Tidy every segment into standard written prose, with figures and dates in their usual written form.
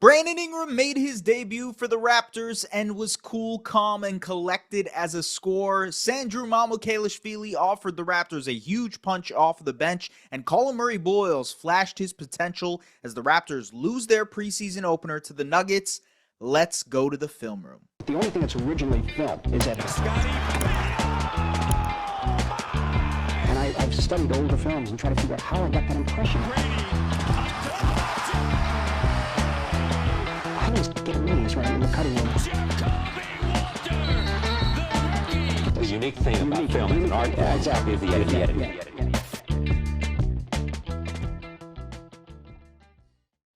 Brandon Ingram made his debut for the Raptors and was cool, calm, and collected as a scorer. Sandro Mamukelashvili offered the Raptors a huge punch off the bench, and Colin Murray-Boyles flashed his potential as the Raptors lose their preseason opener to the Nuggets. Let's go to the film room. The only thing that's originally filmed is that Scottie. And I've studied older films and tried to figure out how I got that impression. I was getting knees right in the cutting room. The unique thing about film is an art form exactly. is the editing. Yeah.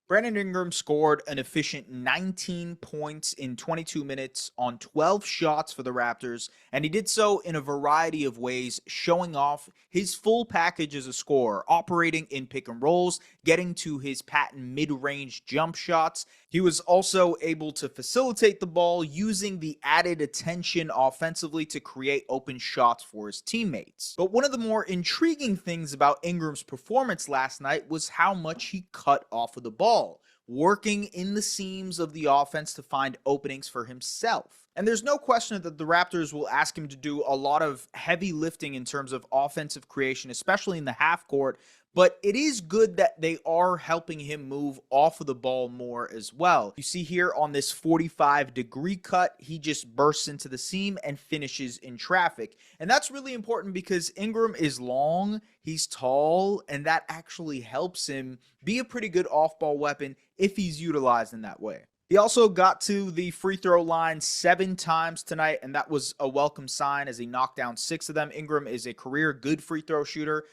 Brandon Ingram scored an efficient 19 points in 22 minutes on 12 shots for the Raptors, and he did so in a variety of ways, showing off his full package as a scorer, operating in pick and rolls, getting to his patent mid-range jump shots. He was also able to facilitate the ball, using the added attention offensively to create open shots for his teammates. But one of the more intriguing things about Ingram's performance last night was how much he cut off of the ball, working in the seams of the offense to find openings for himself. And there's no question that the Raptors will ask him to do a lot of heavy lifting in terms of offensive creation, especially in the half court. But it is good that they are helping him move off of the ball more as well. You see here on this 45-degree cut, he just bursts into the seam and finishes in traffic. And that's really important because Ingram is long, he's tall, and that actually helps him be a pretty good off-ball weapon if he's utilized in that way. He also got to the free throw line 7 times tonight, and that was a welcome sign as he knocked down 6 of them. Ingram is a career good free throw shooter.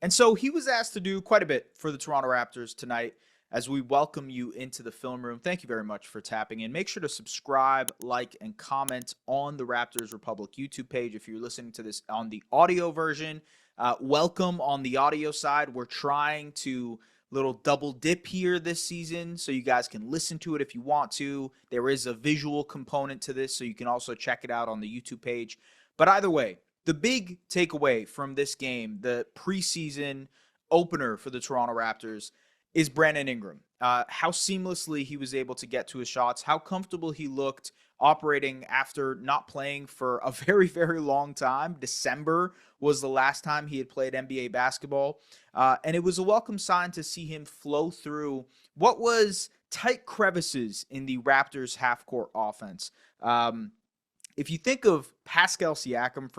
And so he was asked to do quite a bit for the Toronto Raptors tonight as we welcome you into the film room. Thank you very much for tapping in. Make sure to subscribe, like, and comment on the Raptors Republic YouTube page if you're listening to this on the audio version. Welcome on the audio side. We're trying to little double dip here this season so you guys can listen to it if you want to. There is a visual component to this, so you can also check it out on the YouTube page. But either way, the big takeaway from this game, the preseason opener for the Toronto Raptors, is Brandon Ingram. How seamlessly he was able to get to his shots, how comfortable he looked operating after not playing for a very, very long time. December was the last time he had played NBA basketball. And it was a welcome sign to see him flow through what was tight crevices in the Raptors half-court offense. If you think of Pascal Siakam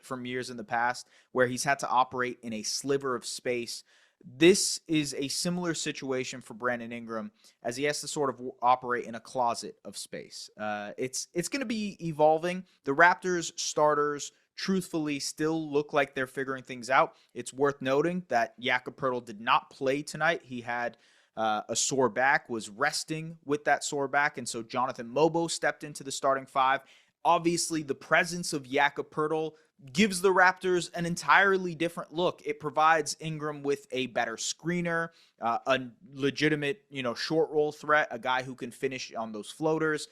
from years in the past, where he's had to operate in a sliver of space, this is a similar situation for Brandon Ingram as he has to sort of operate in a closet of space. It's going to be evolving. The Raptors starters, truthfully, still look like they're figuring things out. It's worth noting that Jakob Poeltl did not play tonight. He had a sore back, was resting with that sore back, and so Jonathan Mobo stepped into the starting 5. Obviously, the presence of Jakob Poeltl gives the Raptors an entirely different look. It provides Ingram with a better screener, a legitimate, short roll threat, a guy who can finish on those floaters.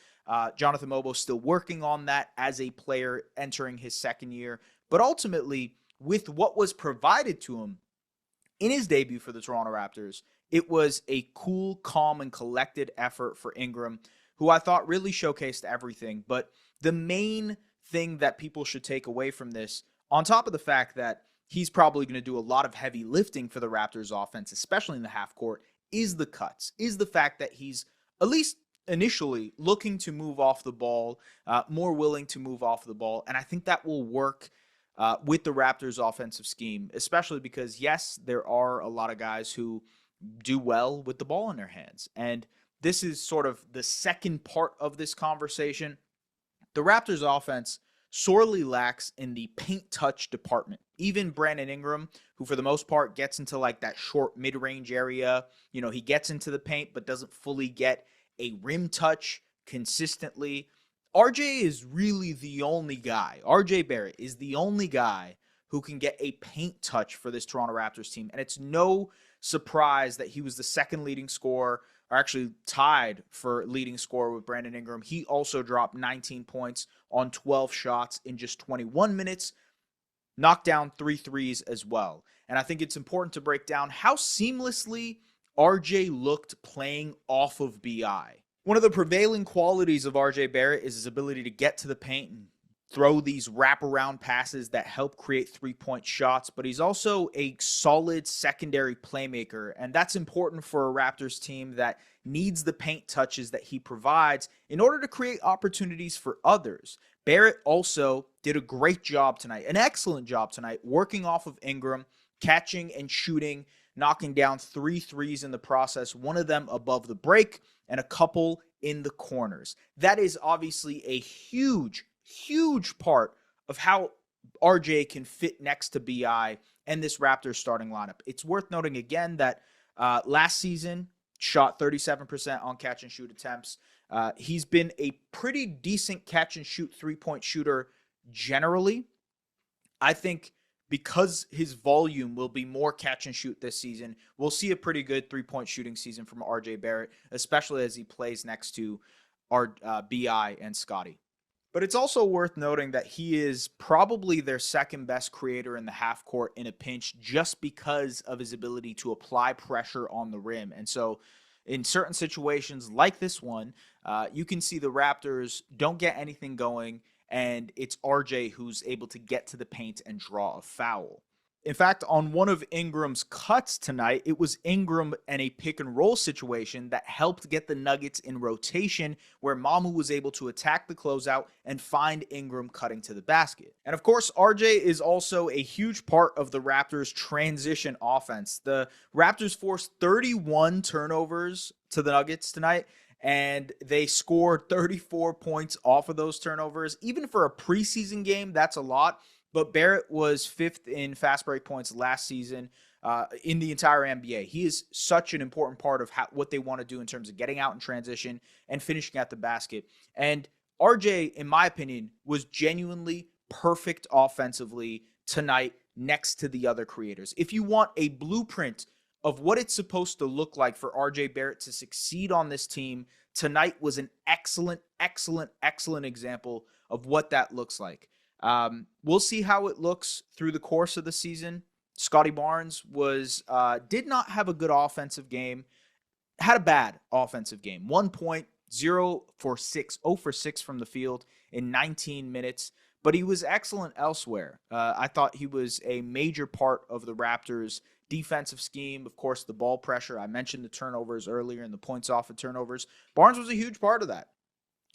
Jonathan Mobo still working on that as a player entering his second year. But ultimately, with what was provided to him in his debut for the Toronto Raptors, it was a cool, calm, and collected effort for Ingram, who I thought really showcased everything. But the main thing that people should take away from this, on top of the fact that he's probably going to do a lot of heavy lifting for the Raptors offense, especially in the half court, is the cuts, is the fact that he's at least initially looking to move off the ball, more willing to move off the ball. And I think that will work with the Raptors offensive scheme, especially because, yes, there are a lot of guys who do well with the ball in their hands. And this is sort of the second part of this conversation. The Raptors offense sorely lacks in the paint touch department. Even Brandon Ingram, who for the most part gets into like that short mid-range area, he gets into the paint but doesn't fully get a rim touch consistently. RJ is really the only guy. RJ Barrett is the only guy who can get a paint touch for this Toronto Raptors team. And it's no surprise that he was the second leading scorer, or actually tied for leading scorer with Brandon Ingram. He also dropped 19 points on 12 shots in just 21 minutes, knocked down 3 threes as well. And I think it's important to break down how seamlessly RJ looked playing off of BI. One of the prevailing qualities of RJ Barrett is his ability to get to the paint and throw these wraparound passes that help create three-point shots, but he's also a solid secondary playmaker, and that's important for a Raptors team that needs the paint touches that he provides in order to create opportunities for others. Barrett also did a great job tonight, an excellent job tonight, working off of Ingram, catching and shooting, knocking down 3 threes in the process, one of them above the break and a couple in the corners. That is obviously a huge part of how RJ can fit next to BI and this Raptors starting lineup. It's worth noting again that last season shot 37% on catch and shoot attempts. He's been a pretty decent catch and shoot three-point shooter generally. I think because his volume will be more catch and shoot this season, we'll see a pretty good three-point shooting season from RJ Barrett, especially as he plays next to our BI and Scottie. But it's also worth noting that he is probably their second best creator in the half court in a pinch just because of his ability to apply pressure on the rim. And so in certain situations like this one, you can see the Raptors don't get anything going, and it's RJ who's able to get to the paint and draw a foul. In fact, on one of Ingram's cuts tonight, it was Ingram and a pick and roll situation that helped get the Nuggets in rotation, where Mamu was able to attack the closeout and find Ingram cutting to the basket. And of course, RJ is also a huge part of the Raptors' transition offense. The Raptors forced 31 turnovers to the Nuggets tonight, and they scored 34 points off of those turnovers. Even for a preseason game, that's a lot. But Barrett was 5th in fast break points last season in the entire NBA. He is such an important part of what they want to do in terms of getting out in transition and finishing at the basket. And RJ, in my opinion, was genuinely perfect offensively tonight next to the other creators. If you want a blueprint of what it's supposed to look like for RJ Barrett to succeed on this team, tonight was an excellent example of what that looks like. We'll see how it looks through the course of the season. Scottie Barnes did not have a good offensive game, had a bad offensive game. 1 point, 0 for 6 from the field in 19 minutes, but he was excellent elsewhere. I thought he was a major part of the Raptors' defensive scheme. Of course, the ball pressure. I mentioned the turnovers earlier and the points off of turnovers. Barnes was a huge part of that.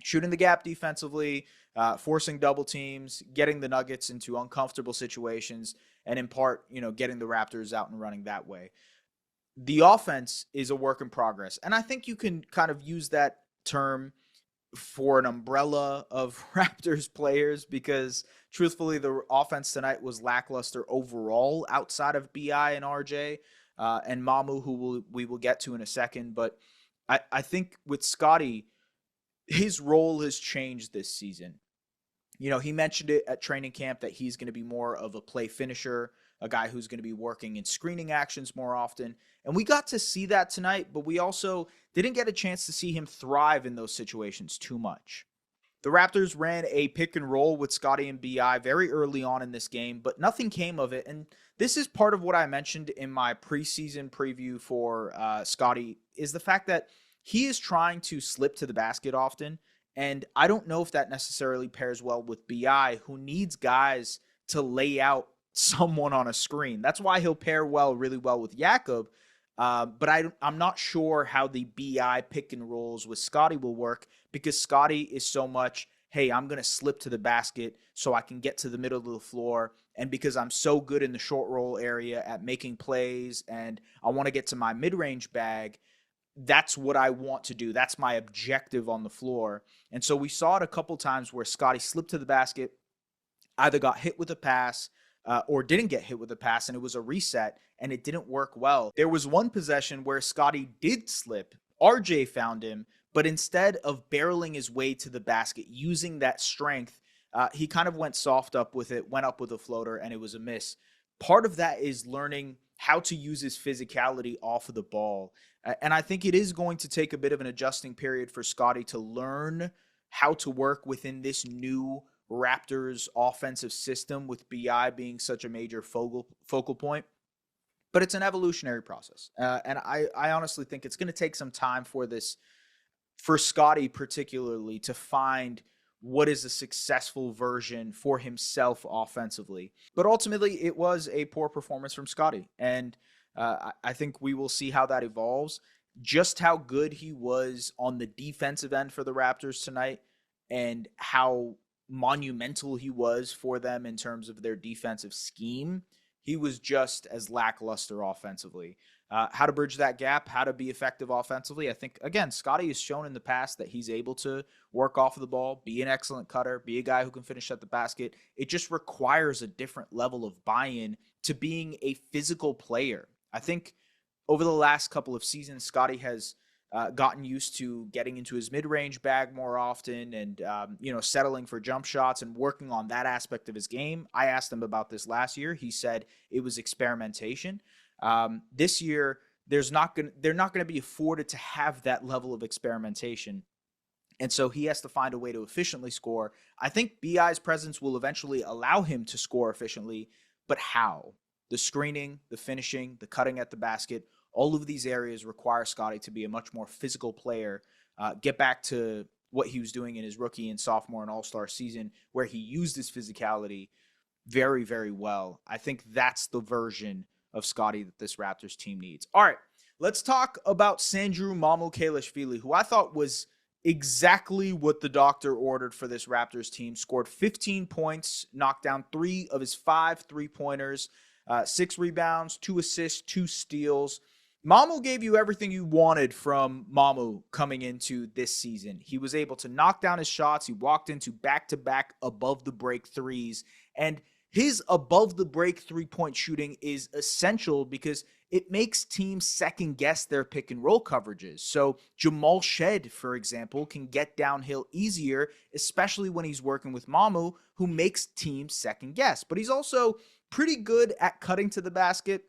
Shooting the gap defensively, forcing double teams, getting the Nuggets into uncomfortable situations, and in part, getting the Raptors out and running that way. The offense is a work in progress, and I think you can kind of use that term for an umbrella of Raptors players because, truthfully, the offense tonight was lackluster overall outside of BI and RJ and Mamu, who we will get to in a second. But I think with Scottie, his role has changed this season. He mentioned it at training camp that he's going to be more of a play finisher, a guy who's going to be working in screening actions more often. And we got to see that tonight, but we also didn't get a chance to see him thrive in those situations too much. The Raptors ran a pick and roll with Scottie and BI very early on in this game, but nothing came of it. And this is part of what I mentioned in my preseason preview for Scottie, is the fact that he is trying to slip to the basket often, and I don't know if that necessarily pairs well with BI, who needs guys to lay out someone on a screen. That's why he'll pair really well with Jakob, but I'm not sure how the BI pick and rolls with Scottie will work, because Scottie is so much, hey, I'm going to slip to the basket so I can get to the middle of the floor, and because I'm so good in the short roll area at making plays and I want to get to my mid-range bag, that's what I want to do. That's my objective on the floor. And so we saw it a couple times where Scottie slipped to the basket, either got hit with a pass or didn't get hit with a pass, and it was a reset, and it didn't work well. There was one possession where Scottie did slip. RJ found him, but instead of barreling his way to the basket, using that strength, he kind of went soft up with it, went up with a floater, and it was a miss. Part of that is learning how to use his physicality off of the ball. And I think it is going to take a bit of an adjusting period for Scottie to learn how to work within this new Raptors offensive system, with BI being such a major focal point. But it's an evolutionary process. And I honestly think it's going to take some time for this for Scottie particularly to find what is a successful version for himself offensively. But ultimately, it was a poor performance from Scottie. And I think we will see how that evolves. Just how good he was on the defensive end for the Raptors tonight and how monumental he was for them in terms of their defensive scheme. He was just as lackluster offensively. How to bridge that gap, how to be effective offensively. I think, again, Scottie has shown in the past that he's able to work off of the ball, be an excellent cutter, be a guy who can finish at the basket. It just requires a different level of buy-in to being a physical player. I think over the last couple of seasons, Scottie has gotten used to getting into his mid-range bag more often and, settling for jump shots and working on that aspect of his game. I asked him about this last year. He said it was experimentation. This year, they're not going to be afforded to have that level of experimentation. And so he has to find a way to efficiently score. I think BI's presence will eventually allow him to score efficiently, but how? The screening, the finishing, the cutting at the basket, all of these areas require Scottie to be a much more physical player, get back to what he was doing in his rookie and sophomore and all-star season, where he used his physicality very, very well. I think that's the version of Scottie that this Raptors team needs. All right, let's talk about Sandro Mamukelashvili, who I thought was exactly what the doctor ordered for this Raptors team. Scored 15 points, knocked down 3 of his 5 3-pointers, 6 rebounds, 2 assists, 2 steals. Mamu gave you everything you wanted from Mamu coming into this season. He was able to knock down his shots. He walked into back-to-back above-the-break threes. And his above-the-break three-point shooting is essential because it makes teams second-guess their pick-and-roll coverages. So Jamal Shed, for example, can get downhill easier, especially when he's working with Mamu, who makes teams second-guess. But he's also pretty good at cutting to the basket,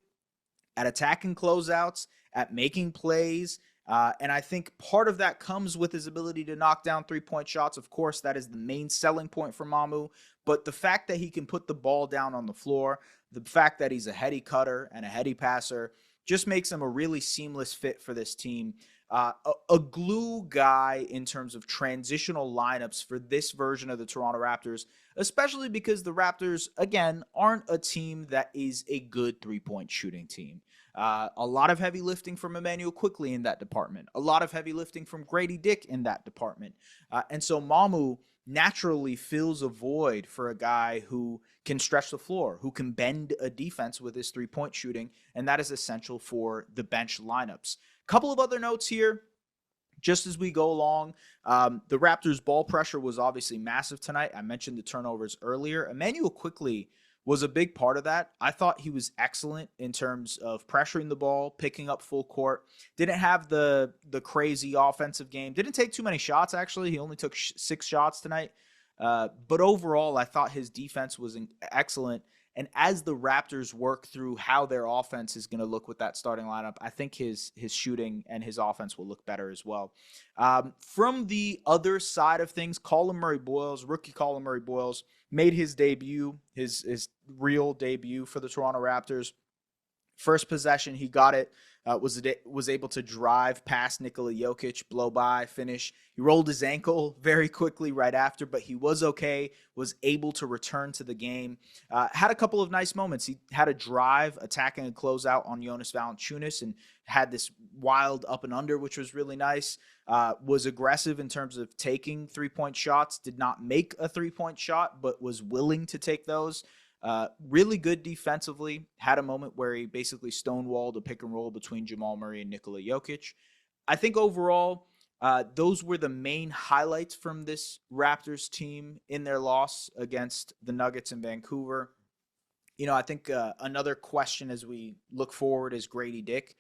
at attacking closeouts, at making plays. And I think part of that comes with his ability to knock down three-point shots. Of course, that is the main selling point for Mamu. But the fact that he can put the ball down on the floor, the fact that he's a heady cutter and a heady passer, just makes him a really seamless fit for this team. A glue guy in terms of transitional lineups for this version of the Toronto Raptors, especially because the Raptors, again, aren't a team that is a good three-point shooting team. A lot of heavy lifting from Emmanuel Quickley in that department. A lot of heavy lifting from Grady Dick in that department. And so Mamu naturally fills a void for a guy who can stretch the floor, who can bend a defense with his three-point shooting, and that is essential for the bench lineups. Couple of other notes here, just as we go along. The Raptors' ball pressure was obviously massive tonight. I mentioned the turnovers earlier. Emmanuel Quickley was a big part of that. I thought he was excellent in terms of pressuring the ball, picking up full court. Didn't have the crazy offensive game. Didn't take too many shots, actually. He only took 6 shots tonight. But overall, I thought his defense was excellent. And as the Raptors work through how their offense is going to look with that starting lineup, I think his shooting and his offense will look better as well. From the other side of things, rookie Colin Murray-Boyles, made his debut, his real debut for the Toronto Raptors. First possession, he got it, was able to drive past Nikola Jokic, blow by, finish. He rolled his ankle very quickly right after, but he was okay, was able to return to the game. Had a couple of nice moments. He had a drive, attacking a closeout on Jonas Valanciunas, and had this wild up and under, which was really nice. Was aggressive in terms of taking three-point shots, did not make a three-point shot, but was willing to take those. Really good defensively. Had a moment where he basically stonewalled a pick and roll between Jamal Murray and Nikola Jokic. I think overall, those were the main highlights from this Raptors team in their loss against the Nuggets in Vancouver. I think another question as we look forward is Grady Dick.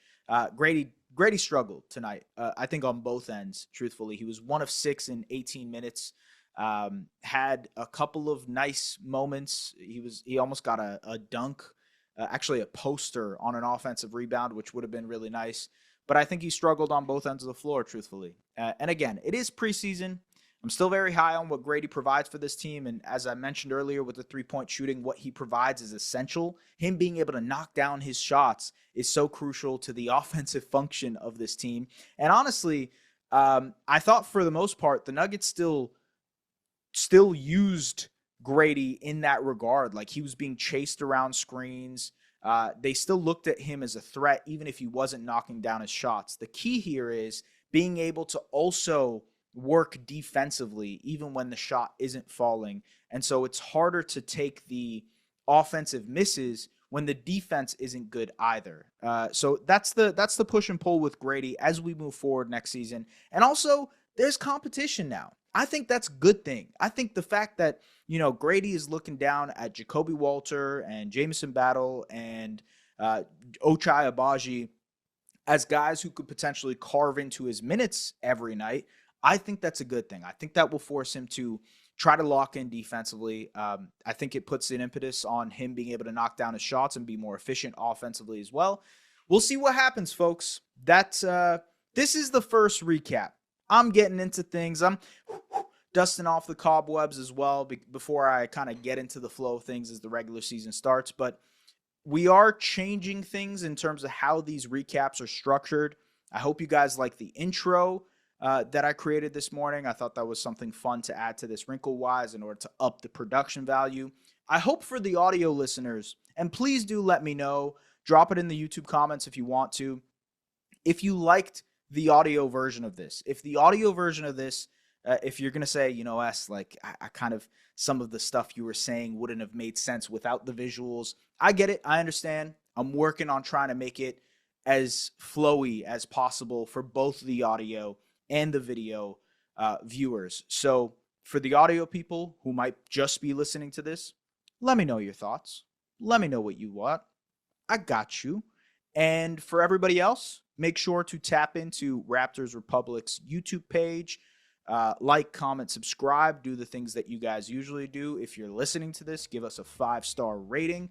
Grady struggled tonight, I think on both ends, truthfully. He was 1 of 6 in 18 minutes. Had a couple of nice moments. He almost got a dunk, actually a poster on an offensive rebound, which would have been really nice. But I think he struggled on both ends of the floor, truthfully. And again, it is preseason. I'm still very high on what Grady provides for this team. And as I mentioned earlier with the three-point shooting, what he provides is essential. Him being able to knock down his shots is so crucial to the offensive function of this team. And honestly, I thought for the most part, the Nuggets still used Grady in that regard. Like, he was being chased around screens. They still looked at him as a threat, even if he wasn't knocking down his shots. The key here is being able to also work defensively, even when the shot isn't falling. And so it's harder to take the offensive misses when the defense isn't good either. So that's the push and pull with Grady as we move forward next season. And also, there's competition now. I think that's a good thing. I think the fact that, Grady is looking down at Jacoby Walter and Jamison Battle and Ochai Agbaji as guys who could potentially carve into his minutes every night, I think that's a good thing. I think that will force him to try to lock in defensively. I think it puts an impetus on him being able to knock down his shots and be more efficient offensively as well. We'll see what happens, folks. This is the first recap. I'm getting into things. I'm dusting off the cobwebs as well before I kind of get into the flow of things as the regular season starts. But we are changing things in terms of how these recaps are structured. I hope you guys like the intro that I created this morning. I thought that was something fun to add to this Wrinkle-wise in order to up the production value. I hope for the audio listeners, and please do let me know, drop it in the YouTube comments if you want to, if you liked the audio version of this. If the audio version of this, if you're going to say, like, I kind of, some of the stuff you were saying wouldn't have made sense without the visuals. I get it. I understand. I'm working on trying to make it as flowy as possible for both the audio and the video viewers. So for the audio people who might just be listening to this, let me know your thoughts. Let me know what you want. I got you. And for everybody else, make sure to tap into Raptors Republic's YouTube page. Like, comment, subscribe, do the things that you guys usually do. If you're listening to this, give us a 5-star rating.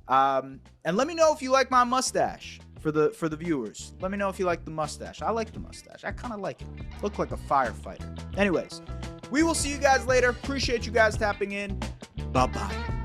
And let me know if you like my mustache for the viewers. Let me know if you like the mustache. I like the mustache. I kind of like it. Look like a firefighter. Anyways, we will see you guys later. Appreciate you guys tapping in. Bye-bye.